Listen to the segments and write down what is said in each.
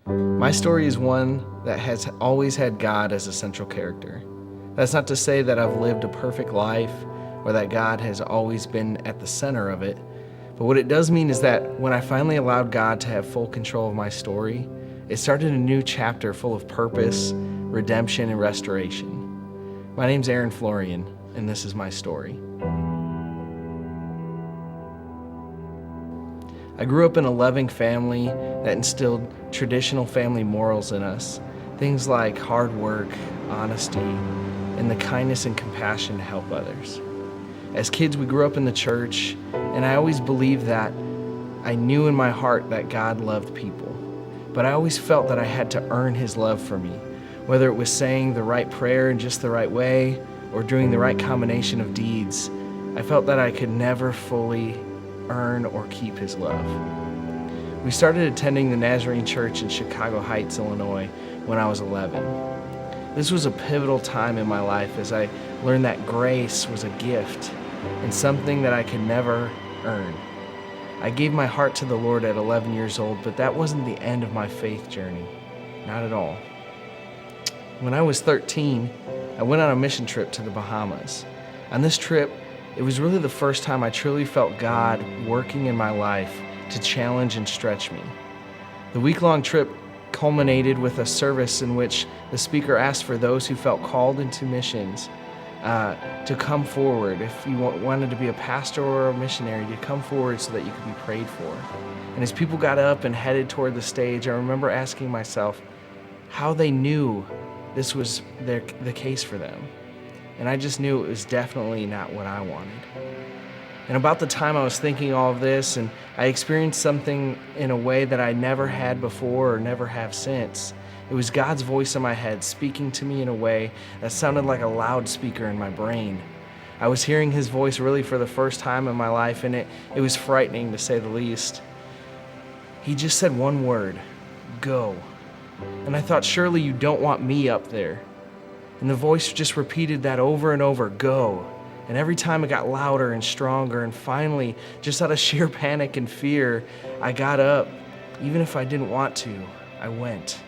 My story is one that has always had God as a central character. That's not to say that I've lived a perfect life or that God has always been at the center of it, but what it does mean is that when I finally allowed God to have full control of my story, it started a new chapter full of purpose, redemption, and restoration. My name's Aaron Florian, and this is my story. I grew up in a loving family that instilled traditional family morals in us. Things like hard work, honesty, and the kindness and compassion to help others. As kids, we grew up in the church, and I always believed that I knew in my heart that God loved people. But I always felt that I had to earn His love for me, whether it was saying the right prayer in just the right way or doing the right combination of deeds. I felt that I could never fully earn or keep His love. We started attending the Nazarene Church in Chicago Heights, Illinois, when I was 11. This was a pivotal time in my life as I learned that grace was a gift and something that I could never earn. I gave my heart to the Lord at 11 years old, but that wasn't the end of my faith journey. Not at all. When I was 13, I went on a mission trip to the Bahamas. On this trip, it was really the first time I truly felt God working in my life to challenge and stretch me. The week-long trip culminated with a service in which the speaker asked for those who felt called into missions to come forward. If you wanted to be a pastor or a missionary, to come forward so that you could be prayed for. And as people got up and headed toward the stage, I remember asking myself how they knew this was the case for them. And I just knew it was definitely not what I wanted. And about the time I was thinking all of this, and I experienced something in a way that I never had before or never have since. It was God's voice in my head speaking to me in a way that sounded like a loudspeaker in my brain. I was hearing His voice really for the first time in my life, and it was frightening to say the least. He just said one word, "Go." And I thought, surely you don't want me up there. And the voice just repeated that over and over, "Go." And every time it got louder and stronger, and finally, just out of sheer panic and fear, I got up. Even if I didn't want to, I went.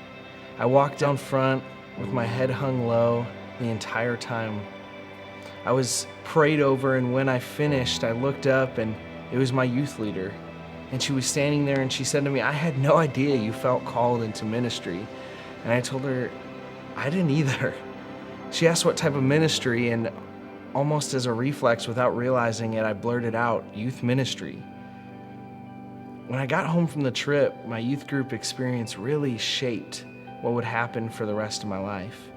I walked down front with my head hung low the entire time. I was prayed over, and when I finished, I looked up, and it was my youth leader. And she was standing there, and she said to me, "I had no idea you felt called into ministry." And I told her, "I didn't either." She asked what type of ministry, and almost as a reflex, without realizing it, I blurted out, "Youth ministry." When I got home from the trip, my youth group experience really shaped what would happen for the rest of my life.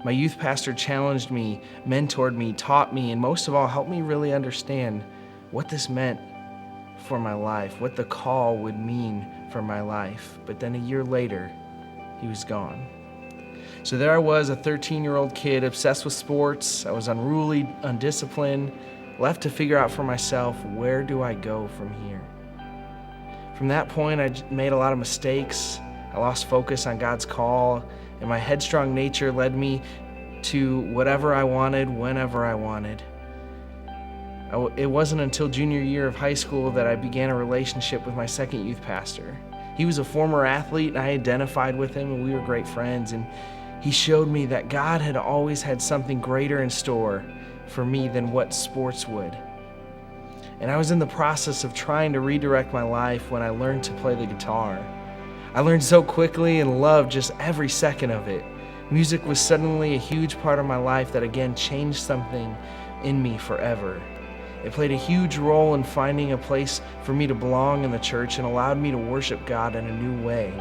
My youth pastor challenged me, mentored me, taught me, and most of all, helped me really understand what this meant for my life, what the call would mean for my life. But then a year later, he was gone. So there I was, a 13-year-old kid obsessed with sports. I was unruly, undisciplined, left to figure out for myself, where do I go from here? From that point, I made a lot of mistakes. I lost focus on God's call, and my headstrong nature led me to whatever I wanted, whenever I wanted. It wasn't until junior year of high school that I began a relationship with my second youth pastor. He was a former athlete, and I identified with him, and we were great friends. And he showed me that God had always had something greater in store for me than what sports would. And I was in the process of trying to redirect my life when I learned to play the guitar. I learned so quickly and loved just every second of it. Music was suddenly a huge part of my life that again changed something in me forever. It played a huge role in finding a place for me to belong in the church and allowed me to worship God in a new way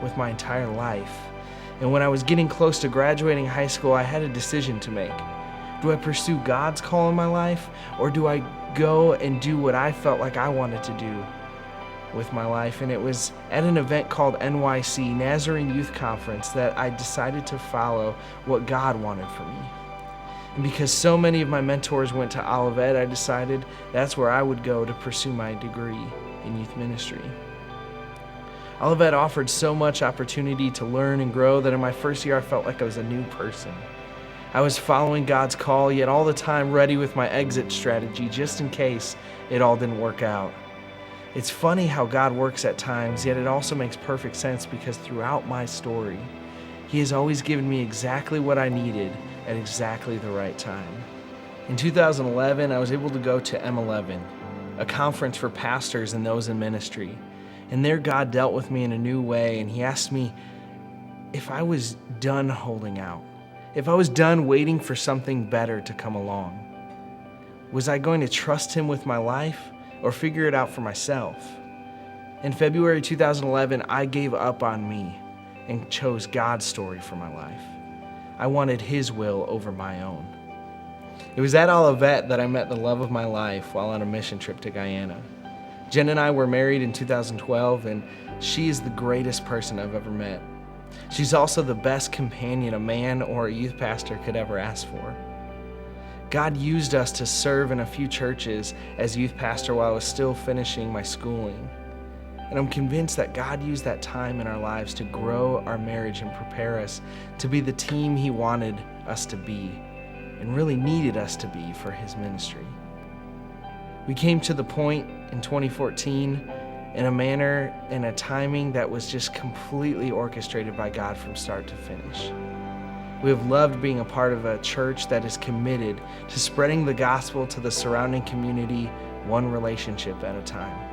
with my entire life. And when I was getting close to graduating high school, I had a decision to make. Do I pursue God's call in my life, or do I go and do what I felt like I wanted to do with my life? And it was at an event called NYC, Nazarene Youth Conference, that I decided to follow what God wanted for me. And because so many of my mentors went to Olivet, I decided that's where I would go to pursue my degree in youth ministry. Olivet offered so much opportunity to learn and grow that in my first year I felt like I was a new person. I was following God's call, yet all the time ready with my exit strategy just in case it all didn't work out. It's funny how God works at times, yet it also makes perfect sense because throughout my story, He has always given me exactly what I needed at exactly the right time. In 2011, I was able to go to M11, a conference for pastors and those in ministry. And there God dealt with me in a new way, and He asked me if I was done holding out, if I was done waiting for something better to come along. Was I going to trust Him with my life or figure it out for myself? In February 2011, I gave up on me and chose God's story for my life. I wanted His will over my own. It was at Olivet that I met the love of my life while on a mission trip to Guyana. Jen and I were married in 2012, and she is the greatest person I've ever met. She's also the best companion a man or a youth pastor could ever ask for. God used us to serve in a few churches as youth pastor while I was still finishing my schooling. And I'm convinced that God used that time in our lives to grow our marriage and prepare us to be the team He wanted us to be and really needed us to be for His ministry. We came to the point in 2014 in a manner and a timing that was just completely orchestrated by God from start to finish. We have loved being a part of a church that is committed to spreading the gospel to the surrounding community, one relationship at a time.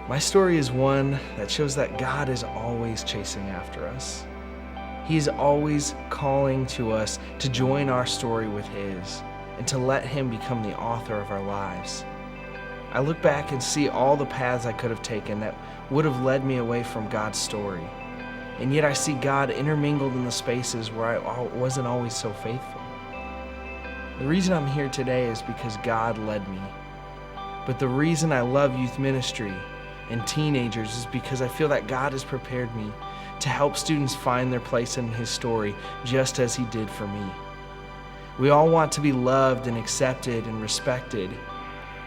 My story is one that shows that God is always chasing after us. He is always calling to us to join our story with His and to let Him become the author of our lives. I look back and see all the paths I could have taken that would have led me away from God's story. And yet I see God intermingled in the spaces where I wasn't always so faithful. The reason I'm here today is because God led me. But the reason I love youth ministry and teenagers is because I feel that God has prepared me to help students find their place in His story just as He did for me. We all want to be loved and accepted and respected.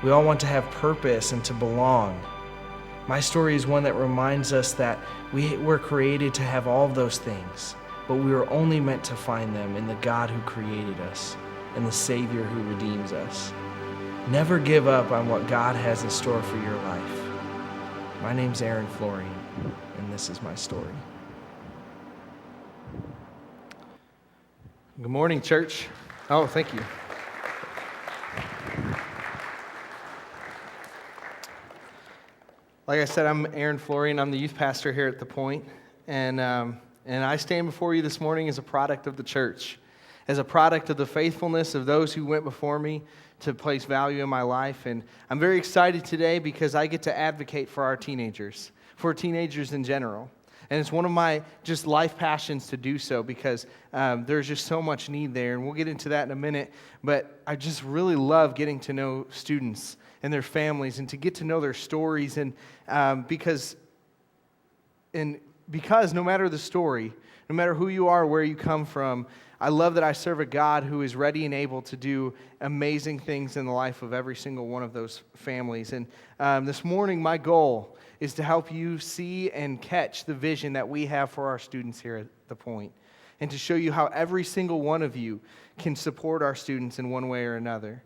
We all want to have purpose and to belong. My story is one that reminds us that we were created to have all of those things, but we were only meant to find them in the God who created us and the Savior who redeems us. Never give up on what God has in store for your life. My name's Aaron Florian, and this is my story. Good morning, church. Oh, thank you. Like I said, I'm Aaron Florian. I'm the youth pastor here at The Point, and I stand before you this morning as a product of the church, as a product of the faithfulness of those who went before me to place value in my life. And I'm very excited today because I get to advocate for our teenagers, for teenagers in general. And it's one of my just life passions to do so because there's just so much need there, and we'll get into that in a minute. But I just really love getting to know students and their families and to get to know their stories, and because no matter the story, no matter who you are, where you come from, I love that I serve a God who is ready and able to do amazing things in the life of every single one of those families. And this morning, my goal is to help you see and catch the vision that we have for our students here at The Point, and to show you how every single one of you can support our students in one way or another.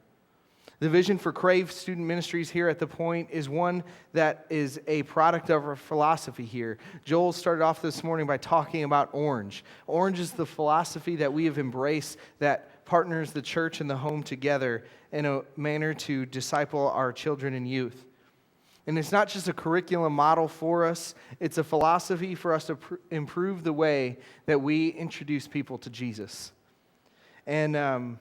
The vision for Crave Student Ministries here at The Point is one that is a product of our philosophy here. Joel started off this morning by talking about Orange. Orange is the philosophy that we have embraced that partners the church and the home together in a manner to disciple our children and youth. And it's not just a curriculum model for us, it's a philosophy for us to improve the way that we introduce people to Jesus. And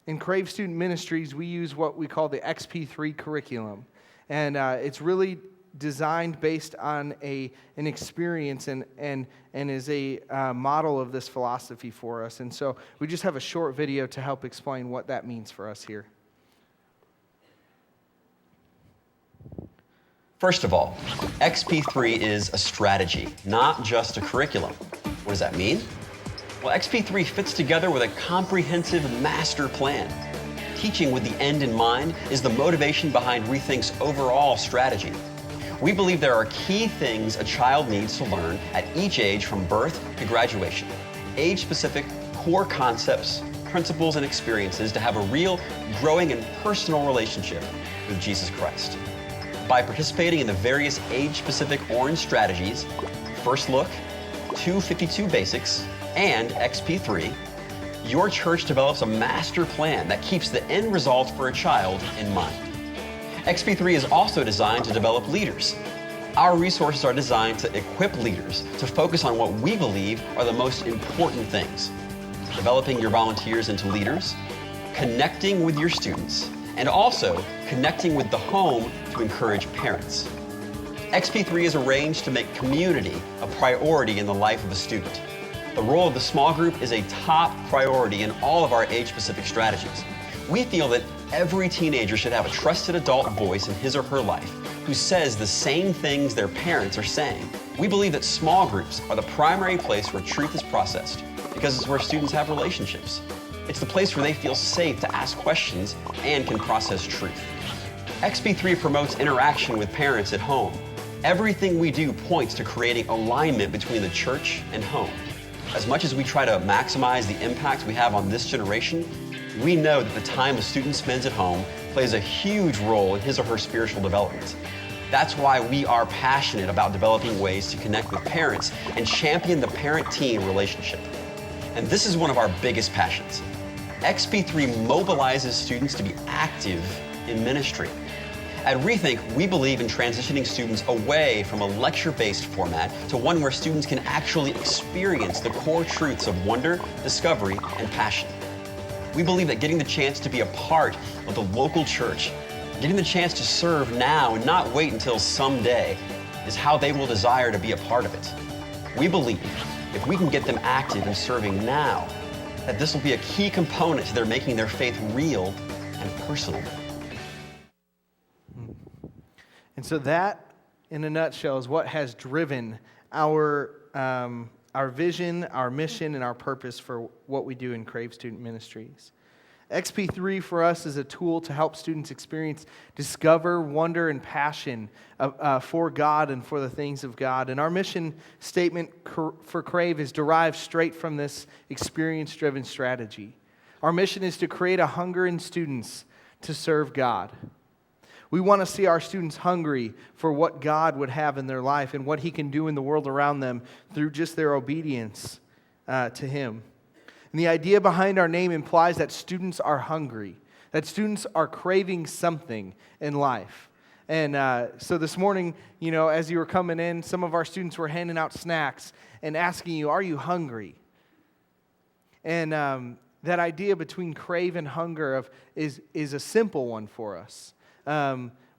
in Crave Student Ministries, we use what we call the XP3 curriculum. And it's really designed based on an experience and is a model of this philosophy for us. And so we just have a short video to help explain what that means for us here. First of all, XP3 is a strategy, not just a curriculum. What does that mean? Well, XP3 fits together with a comprehensive master plan. Teaching with the end in mind is the motivation behind Rethink's overall strategy. We believe there are key things a child needs to learn at each age from birth to graduation. Age-specific core concepts, principles, and experiences to have a real, growing, and personal relationship with Jesus Christ. By participating in the various age-specific orange strategies, First Look, 252 Basics, and XP3, your church develops a master plan that keeps the end result for a child in mind. XP3 is also designed to develop leaders. Our resources are designed to equip leaders to focus on what we believe are the most important things: developing your volunteers into leaders, connecting with your students, and also connecting with the home to encourage parents. XP3 is arranged to make community a priority in the life of a student. The role of the small group is a top priority in all of our age-specific strategies. We feel that every teenager should have a trusted adult voice in his or her life who says the same things their parents are saying. We believe that small groups are the primary place where truth is processed because it's where students have relationships. It's the place where they feel safe to ask questions and can process truth. XP3 promotes interaction with parents at home. Everything we do points to creating alignment between the church and home. As much as we try to maximize the impact we have on this generation, we know that the time a student spends at home plays a huge role in his or her spiritual development. That's why we are passionate about developing ways to connect with parents and champion the parent-teen relationship. And this is one of our biggest passions. XP3 mobilizes students to be active in ministry. At Rethink, we believe in transitioning students away from a lecture-based format to one where students can actually experience the core truths of wonder, discovery, and passion. We believe that getting the chance to be a part of the local church, getting the chance to serve now and not wait until someday, is how they will desire to be a part of it. We believe if we can get them active in serving now, that this will be a key component to their making their faith real and personal. And so that, in a nutshell, is what has driven our vision, our mission, and our purpose for what we do in Crave Student Ministries. XP3 for us is a tool to help students discover wonder and passion for God and for the things of God. And our mission statement for Crave is derived straight from this experience-driven strategy. Our mission is to create a hunger in students to serve God. We want to see our students hungry for what God would have in their life and what He can do in the world around them through just their obedience to Him. And the idea behind our name implies that students are hungry, that students are craving something in life. And so this morning, as you were coming in, some of our students were handing out snacks and asking you, are you hungry? And that idea between crave and hunger is a simple one for us.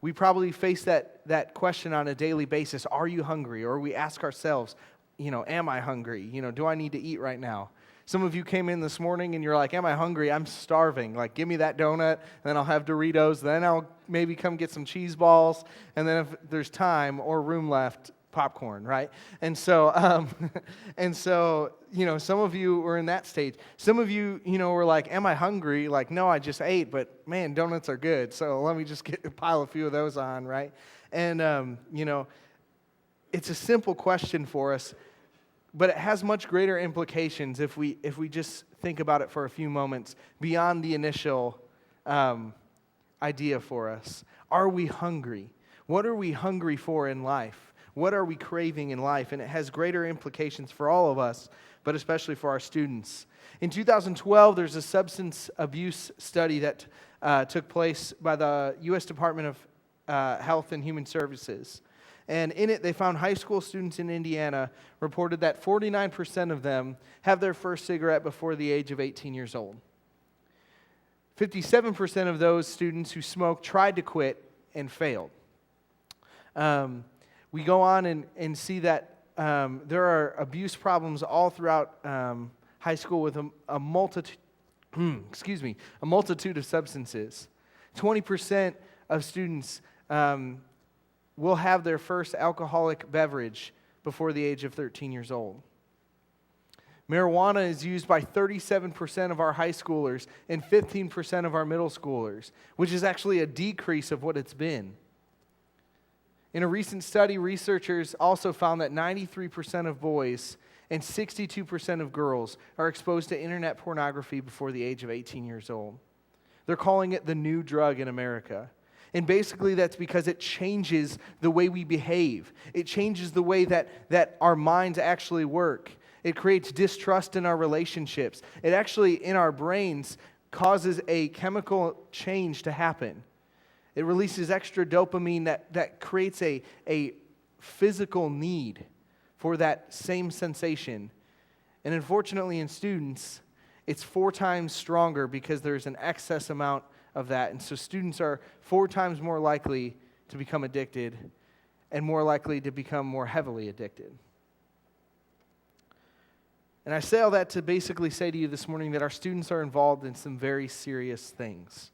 We probably face that question on a daily basis. Are you hungry? Or we ask ourselves, am I hungry? Do I need to eat right now? Some of you came in this morning and you're like, am I hungry? I'm starving. Like, give me that donut, then I'll have Doritos, then I'll maybe come get some cheese balls, and then if there's time or room left, popcorn, right? And so, some of you were in that stage. Some of you, were like, am I hungry? Like, no, I just ate, but man, donuts are good, so let me just pile a few of those on, right? And, it's a simple question for us, but it has much greater implications if we just think about it for a few moments beyond the initial idea for us. Are we hungry? What are we hungry for in life? What are we craving in life? And it has greater implications for all of us, but especially for our students. In 2012, there's a substance abuse study that took place by the U.S. Department of Health and Human Services. And in it, they found high school students in Indiana reported that 49% of them have their first cigarette before the age of 18 years old. 57% of those students who smoked tried to quit and failed. We go on and see that there are abuse problems all throughout high school with a multitude of substances. 20% of students will have their first alcoholic beverage before the age of 13 years old. Marijuana is used by 37% of our high schoolers and 15% of our middle schoolers, which is actually a decrease of what it's been. In a recent study, researchers also found that 93% of boys and 62% of girls are exposed to internet pornography before the age of 18 years old. They're calling it the new drug in America. And basically that's because it changes the way we behave. It changes the way that our minds actually work. It creates distrust in our relationships. It actually, in our brains, causes a chemical change to happen. It releases extra dopamine that creates a physical need for that same sensation. And unfortunately in students, it's 4 times stronger because there's an excess amount of that. And so students are 4 times more likely to become addicted and more likely to become more heavily addicted. And I say all that to basically say to you this morning that our students are involved in some very serious things.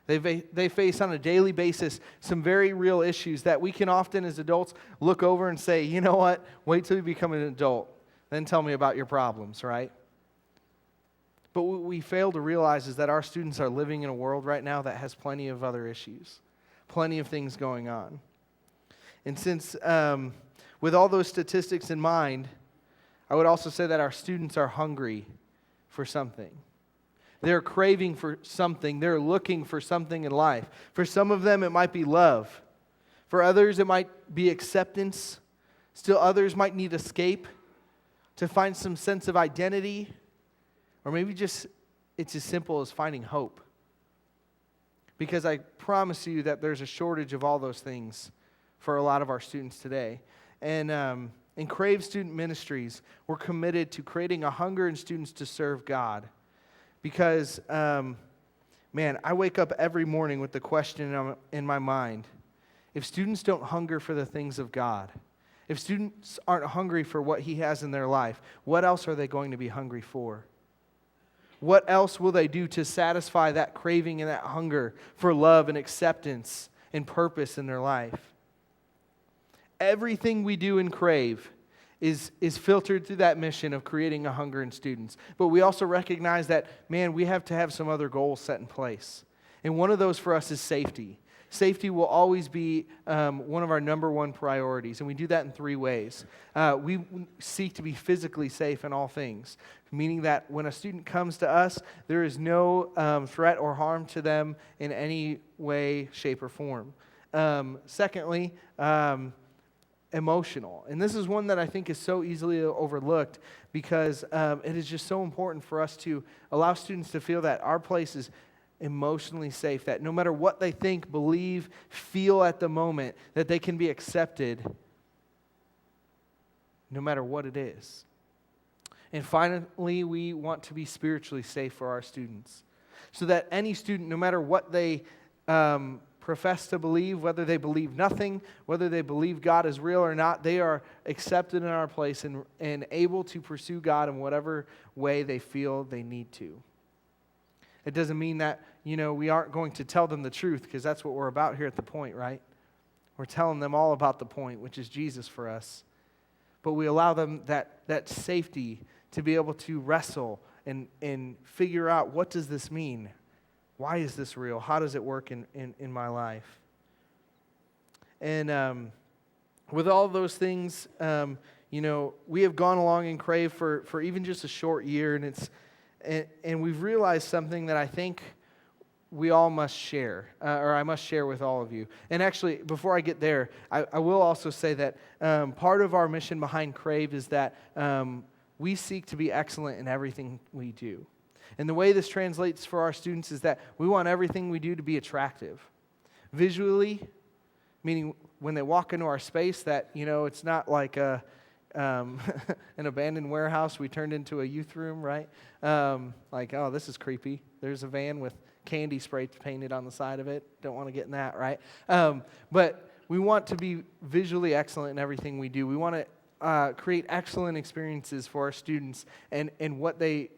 They face on a daily basis some very real issues that we can often as adults look over and say, you know what, wait till you become an adult, then tell me about your problems, right? But what we fail to realize is that our students are living in a world right now that has plenty of other issues, plenty of things going on. And since, with all those statistics in mind, I would also say that our students are hungry for something. They're craving for something. They're looking for something in life. For some of them, it might be love. For others, it might be acceptance. Still others might need escape to find some sense of identity. Or maybe just it's as simple as finding hope. Because I promise you that there's a shortage of all those things for a lot of our students today. And in Crave Student Ministries, we're committed to creating a hunger in students to serve God. Because, I wake up every morning with the question in my mind, if students don't hunger for the things of God, if students aren't hungry for what He has in their life, what else are they going to be hungry for? What else will they do to satisfy that craving and that hunger for love and acceptance and purpose in their life? Everything we do in Crave is filtered through that mission of creating a hunger in students. But we also recognize that, we have to have some other goals set in place. And one of those for us is safety. Safety will always be one of our number one priorities, and we do that in 3 ways. We seek to be physically safe in all things, meaning that when a student comes to us, there is no threat or harm to them in any way, shape, or form. Secondly, emotional. And this is one that I think is so easily overlooked because it is just so important for us to allow students to feel that our place is emotionally safe, that no matter what they think, believe, feel at the moment, that they can be accepted no matter what it is. And finally, we want to be spiritually safe for our students so that any student, no matter what they profess to believe, whether they believe nothing, whether they believe God is real or not, they are accepted in our place and able to pursue God in whatever way they feel they need to. It doesn't mean that, we aren't going to tell them the truth, because that's what we're about here at The Point, right? We're telling them all about the point, which is Jesus for us. But we allow them that safety to be able to wrestle and figure out, what does this mean? Why is this real? How does it work in my life? And with all of those things, we have gone along in Crave for even just a short year, and we've realized something that I think we all must share, or I must share with all of you. And actually, before I get there, I will also say that part of our mission behind Crave is that we seek to be excellent in everything we do. And the way this translates for our students is that we want everything we do to be attractive. Visually, meaning when they walk into our space that, it's not like an abandoned warehouse we turned into a youth room, right? Oh, this is creepy. There's a van with candy spray painted on the side of it. Don't want to get in that, right? But we want to be visually excellent in everything we do. We want to create excellent experiences for our students and what they,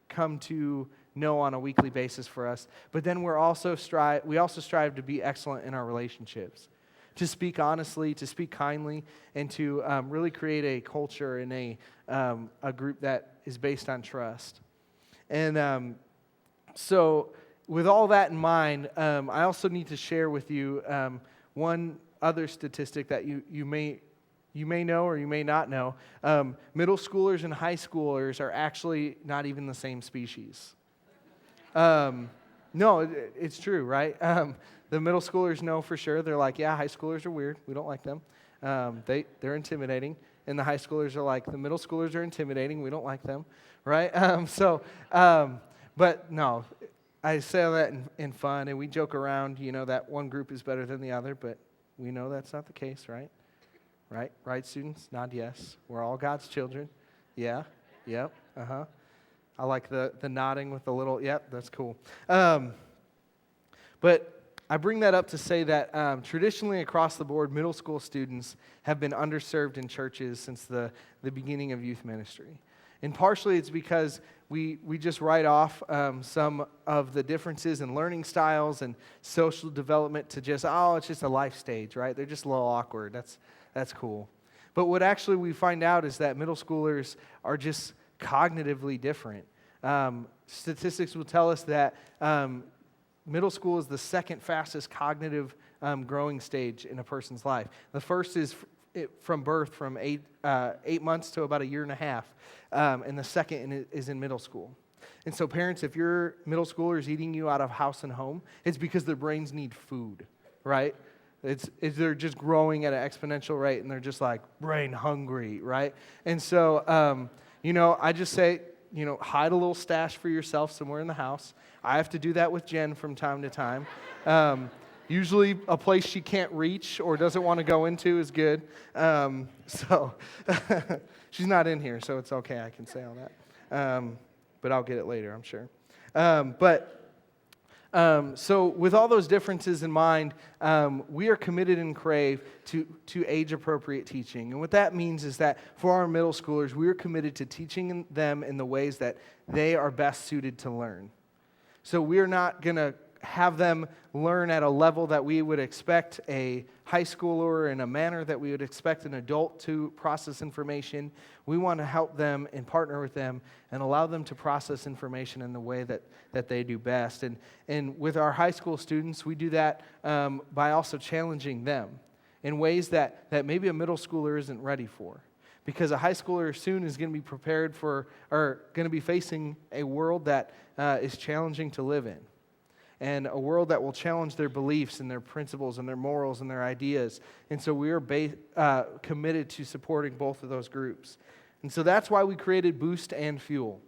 come to know on a weekly basis for us. But then we also strive to be excellent in our relationships, to speak honestly, to speak kindly, and to really create a culture and a group that is based on trust. And so with all that in mind, I also need to share with you one other statistic that you may know or you may not know. Middle schoolers and high schoolers are actually not even the same species. No, it's true, right? the middle schoolers know for sure. They're like, yeah, high schoolers are weird. We don't like them. They're intimidating. And the high schoolers are like, the middle schoolers are intimidating. We don't like them, right? But no, I say all that in fun, and we joke around, that one group is better than the other, but we know that's not the case, right? Right, students? Nod yes. We're all God's children. Yeah, yep, uh-huh. I like the nodding with the little, yep, that's cool. But I bring that up to say that traditionally across the board, middle school students have been underserved in churches since the beginning of youth ministry. And partially it's because we just write off some of the differences in learning styles and social development to just, it's just a life stage, right? They're just a little awkward. That's cool. But what actually we find out is that middle schoolers are just cognitively different. Statistics will tell us that middle school is the second fastest cognitive growing stage in a person's life. The first is from birth, from 8 months to about a year and a half, and the second is in middle school. And so parents, if your middle schooler is eating you out of house and home, it's because their brains need food, right? They're just growing at an exponential rate, and they're just like brain hungry, right? And so, I just say, hide a little stash for yourself somewhere in the house. I have to do that with Jen from time to time. Usually a place she can't reach or doesn't want to go into is good. So she's not in here, so it's okay. I can say all that. But I'll get it later, I'm sure. So with all those differences in mind, we are committed in Crave to age-appropriate teaching. And what that means is that for our middle schoolers, we are committed to teaching them in the ways that they are best suited to learn. So we are not going to have them learn at a level that we would expect a high schooler, in a manner that we would expect an adult to process information. We want to help them and partner with them and allow them to process information in the way that they do best. And with our high school students, we do that by also challenging them in ways that maybe a middle schooler isn't ready for. Because a high schooler soon is going to be prepared for, or going to be facing a world that is challenging to live in. And a world that will challenge their beliefs and their principles and their morals and their ideas. And so we are committed to supporting both of those groups. And so that's why we created Boost and Fuel.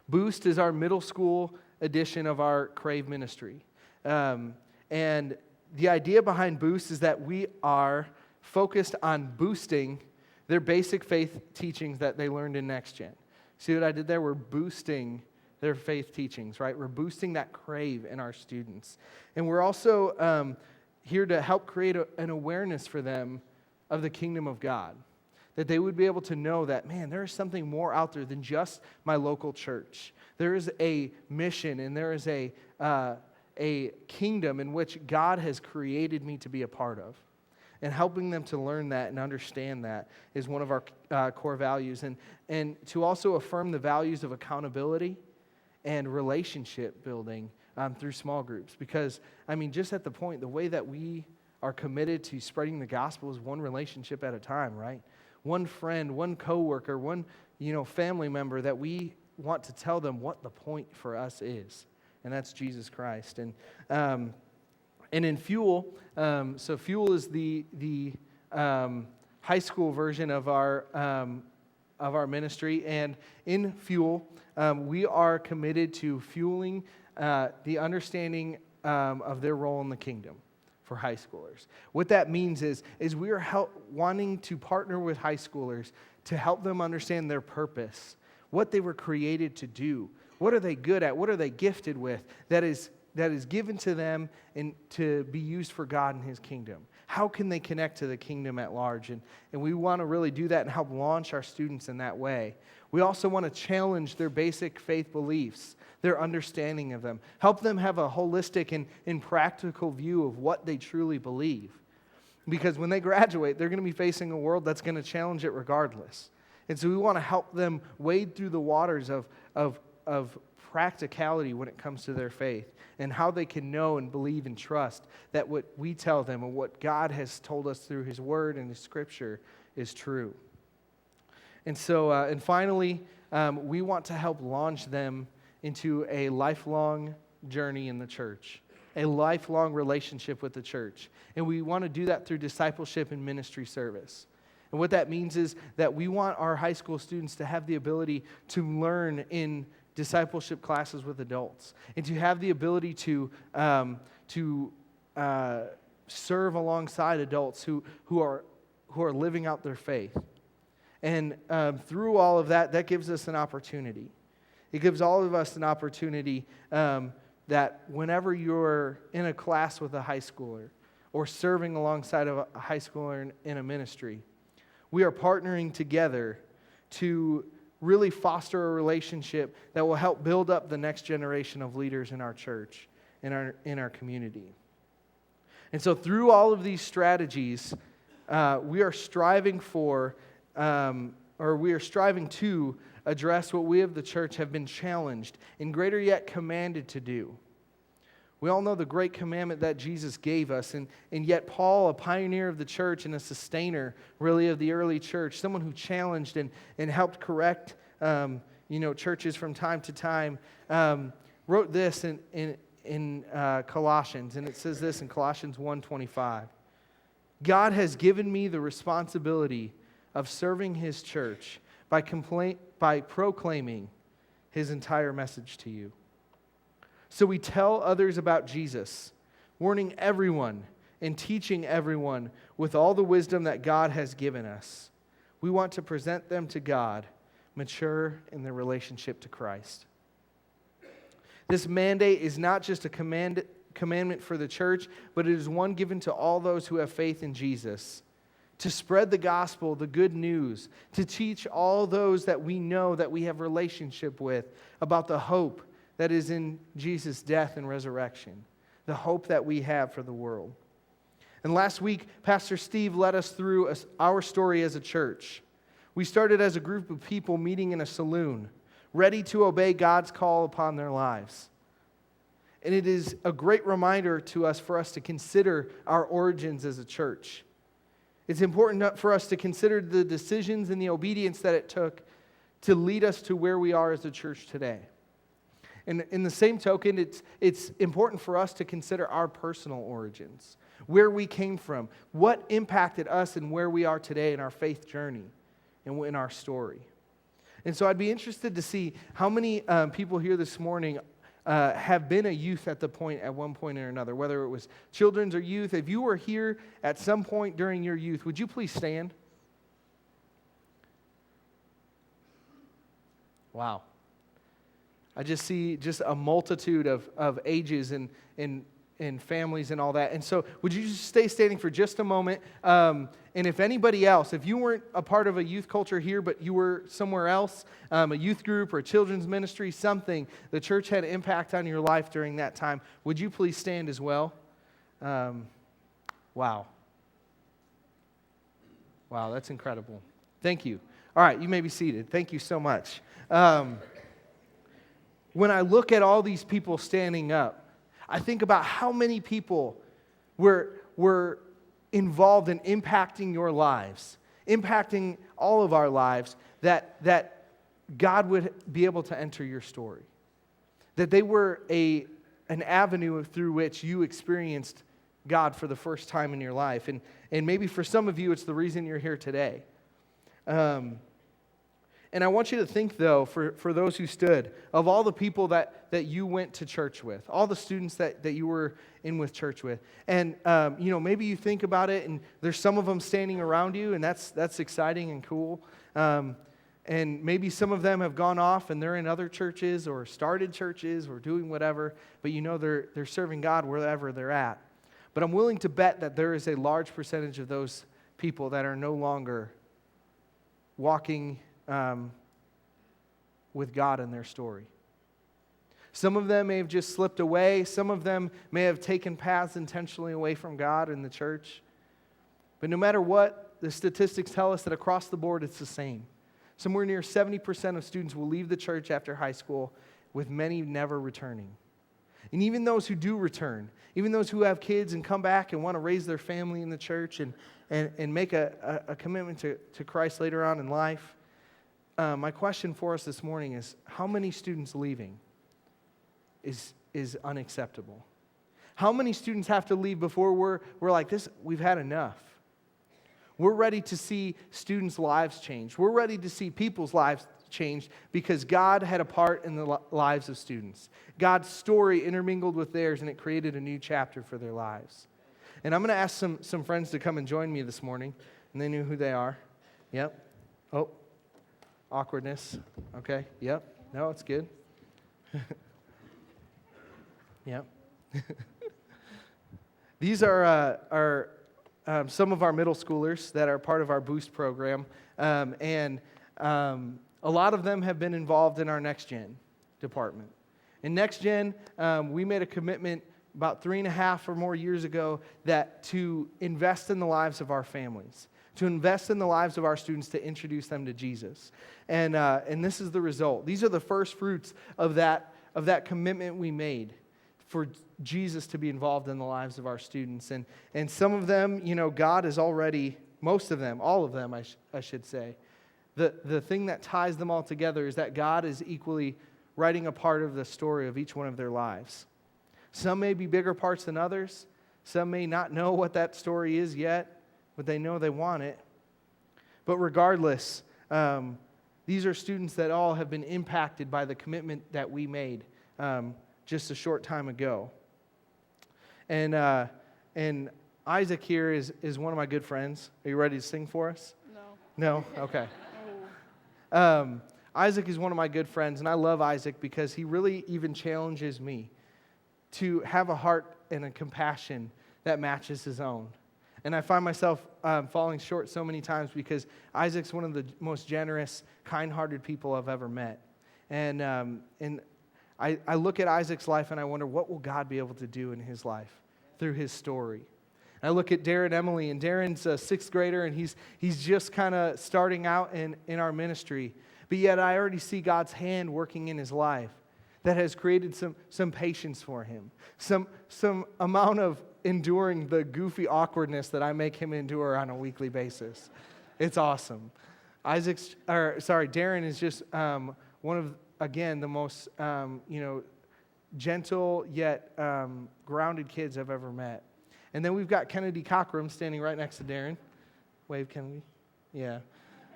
Boost is our middle school edition of our Crave ministry. And the idea behind Boost is that we are focused on boosting their basic faith teachings that they learned in Next Gen. See what I did there? We're boosting their faith teachings, right? We're boosting that crave in our students. And we're also here to help create an awareness for them of the kingdom of God. That they would be able to know that, man, there is something more out there than just my local church. There is a mission and there is a kingdom in which God has created me to be a part of. And helping them to learn that and understand that is one of our core values. And to also affirm the values of accountability and relationship building through small groups. Because, just at the point, the way that we are committed to spreading the gospel is one relationship at a time, right? One friend, one coworker, one family member that we want to tell them what the point for us is. And that's Jesus Christ. And in Fuel, so Fuel is the high school version of our ministry. And in Fuel, we are committed to fueling the understanding of their role in the kingdom for high schoolers. What that means is we are wanting to partner with high schoolers to help them understand their purpose, what they were created to do, what are they good at, what are they gifted with that is given to them and to be used for God and His kingdom. How can they connect to the kingdom at large? And we want to really do that and help launch our students in that way. We also want to challenge their basic faith beliefs, their understanding of them, help them have a holistic and practical view of what they truly believe. Because when they graduate, they're going to be facing a world that's going to challenge it regardless. And so we want to help them wade through the waters of practicality when it comes to their faith and how they can know and believe and trust that what we tell them and what God has told us through His Word and His Scripture is true. And so, and finally, we want to help launch them into a lifelong journey in the church. a lifelong relationship with the church. And we want to do that through discipleship and ministry service. And what that means is that we want our high school students to have the ability to learn in discipleship classes with adults, and to have the ability to serve alongside adults who are living out their faith. And through all of that, that gives us an opportunity. It gives all of us an opportunity that whenever you're in a class with a high schooler or serving alongside of a high schooler in a ministry, we are partnering together to really foster a relationship that will help build up the next generation of leaders in our church, in our community. And so through all of these strategies, we are striving to address what we of the church have been challenged and greater yet commanded to do. We all know the great commandment that Jesus gave us, and yet Paul, a pioneer of the church and a sustainer, really, of the early church, someone who challenged and helped correct, churches from time to time, wrote this in Colossians, and it says this in Colossians 1:25. God has given me the responsibility of serving His church by proclaiming His entire message to you. So we tell others about Jesus, warning everyone and teaching everyone with all the wisdom that God has given us. We want to present them to God, mature in their relationship to Christ. This mandate is not just a commandment for the church, but it is one given to all those who have faith in Jesus, to spread the gospel, the good news, to teach all those that we know that we have relationship with about the hope that is in Jesus' death and resurrection, the hope that we have for the world. And last week, Pastor Steve led us through our story as a church. We started as a group of people meeting in a saloon, ready to obey God's call upon their lives. And it is a great reminder to us for us to consider our origins as a church. It's important for us to consider the decisions and the obedience that it took to lead us to where we are as a church today. And in the same token, it's important for us to consider our personal origins, where we came from, what impacted us and where we are today in our faith journey and in our story. And so I'd be interested to see how many people here this morning have been a youth at one point or another, whether it was children's or youth. If you were here at some point during your youth, would you please stand? Wow. I just see just a multitude of ages and families and all that. And so would you just stay standing for just a moment? And if anybody else, if you weren't a part of a youth culture here, but you were somewhere else, a youth group or a children's ministry, something, the church had an impact on your life during that time, would you please stand as well? Wow. Wow, that's incredible. Thank you. All right, you may be seated. Thank you so much. When I look at all these people standing up, I think about how many people were involved in impacting your lives, impacting all of our lives, that God would be able to enter your story. That they were an avenue through which you experienced God for the first time in your life. And maybe for some of you, it's the reason you're here today. And I want you to think, though, for those who stood, of all the people that you went to church with, all the students that you were in with church with. And, maybe you think about it, and there's some of them standing around you, and that's exciting and cool. And maybe some of them have gone off, and they're in other churches or started churches or doing whatever, but they're serving God wherever they're at. But I'm willing to bet that there is a large percentage of those people that are no longer walking with God in their story. Some of them may have just slipped away. Some of them may have taken paths intentionally away from God in the church. But no matter what, the statistics tell us that across the board it's the same. Somewhere near 70% of students will leave the church after high school, with many never returning. And even those who do return, even those who have kids and come back and want to raise their family in the church and make a commitment to Christ later on in life, my question for us this morning is, how many students leaving is unacceptable? How many students have to leave before we're like, we've had enough? We're ready to see students' lives change. We're ready to see people's lives change because God had a part in the lives of students. God's story intermingled with theirs, and it created a new chapter for their lives. And I'm going to ask some friends to come and join me this morning, and they knew who they are. Yep. Oh, awkwardness. Okay. Yep. No, it's good. Yep. These are some of our middle schoolers that are part of our Boost program, and a lot of them have been involved in our Next Gen department. In Next Gen, we made a commitment about 3.5 or more years ago that to invest in the lives of our families, to invest in the lives of our students, to introduce them to Jesus. And this is the result. These are the first fruits of that commitment we made for Jesus to be involved in the lives of our students. And some of them, God is already, most of them, all of them, I should say. The thing that ties them all together is that God is equally writing a part of the story of each one of their lives. Some may be bigger parts than others. Some may not know what that story is yet, but they know they want it. But regardless, these are students that all have been impacted by the commitment that we made just a short time ago. And Isaac here is one of my good friends. Are you ready to sing for us? No? Okay. Isaac is one of my good friends, and I love Isaac because he really even challenges me to have a heart and a compassion that matches his own. And I find myself falling short so many times because Isaac's one of the most generous, kind-hearted people I've ever met. And I look at Isaac's life and I wonder, what will God be able to do in his life through his story? And I look at Darren Emily, and Darren's a 6th grader, and he's just kind of starting out in our ministry. But yet I already see God's hand working in his life that has created some patience for him, some amount of enduring the goofy awkwardness that I make him endure on a weekly basis. It's awesome. Darren is just one of, again, the most gentle yet grounded kids I've ever met. And then we've got Kennedy Cockrum standing right next to Darren. Wave, Kennedy. Yeah.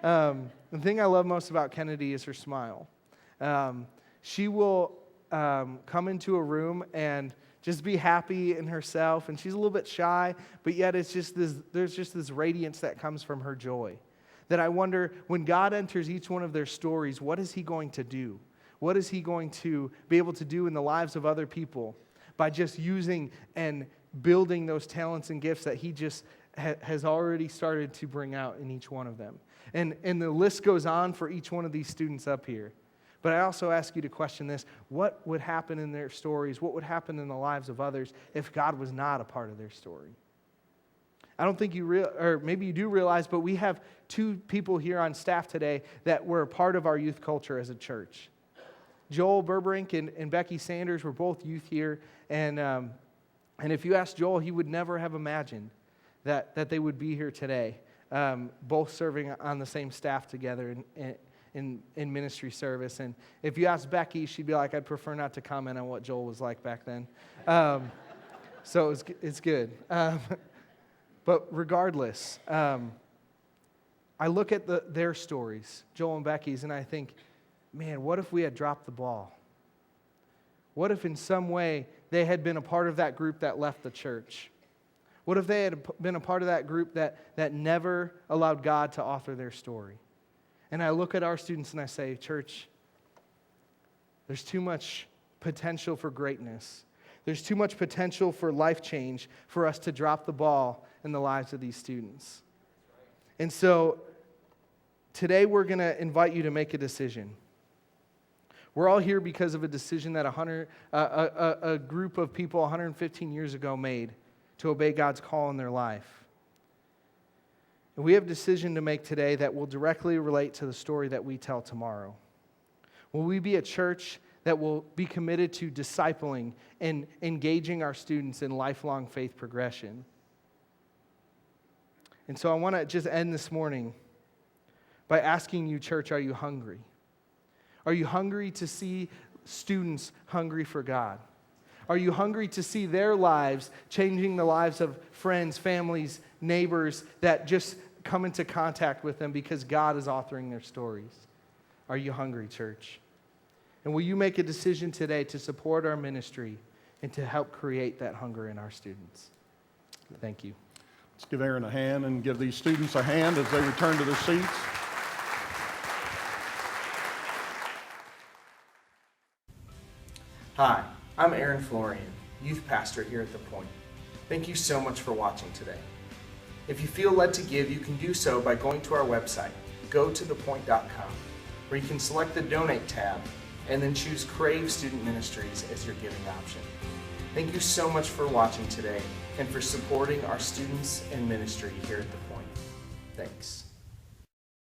The thing I love most about Kennedy is her smile. She will come into a room and just be happy in herself, and she's a little bit shy, but yet there's just this radiance that comes from her joy. That I wonder, when God enters each one of their stories, what is he going to do? What is he going to be able to do in the lives of other people by just using and building those talents and gifts that he just has already started to bring out in each one of them? And the list goes on for each one of these students up here. But I also ask you to question this: what would happen in their stories? What would happen in the lives of others if God was not a part of their story? I don't think or maybe you do realize, but we have 2 people here on staff today that were a part of our youth culture as a church. Joel Burbrink and Becky Sanders were both youth here, and if you ask Joel, he would never have imagined that they would be here today, both serving on the same staff together in ministry service. And if you ask Becky, she'd be like, I'd prefer not to comment on what Joel was like back then. So it's good. But regardless, I look at their stories, Joel and Becky's, and I think, man, what if we had dropped the ball? What if in some way they had been a part of that group that left the church? What if they had been a part of that group that never allowed God to author their story? And I look at our students and I say, church, there's too much potential for greatness. There's too much potential for life change for us to drop the ball in the lives of these students. And so today we're going to invite you to make a decision. We're all here because of a decision that a group of people 115 years ago made to obey God's call in their life. And we have a decision to make today that will directly relate to the story that we tell tomorrow. Will we be a church that will be committed to discipling and engaging our students in lifelong faith progression? And so I want to just end this morning by asking you, church, are you hungry? Are you hungry to see students hungry for God? Are you hungry to see their lives changing the lives of friends, families, neighbors that just come into contact with them because God is authoring their stories? Are you hungry, church? And will you make a decision today to support our ministry and to help create that hunger in our students? Thank you. Let's give Aaron a hand and give these students a hand as they return to their seats. Hi, I'm Aaron Florian, youth pastor here at The Point. Thank you so much for watching today. If you feel led to give, you can do so by going to our website, gotothepoint.com, where you can select the Donate tab and then choose Crave Student Ministries as your giving option. Thank you so much for watching today and for supporting our students and ministry here at The Point. Thanks.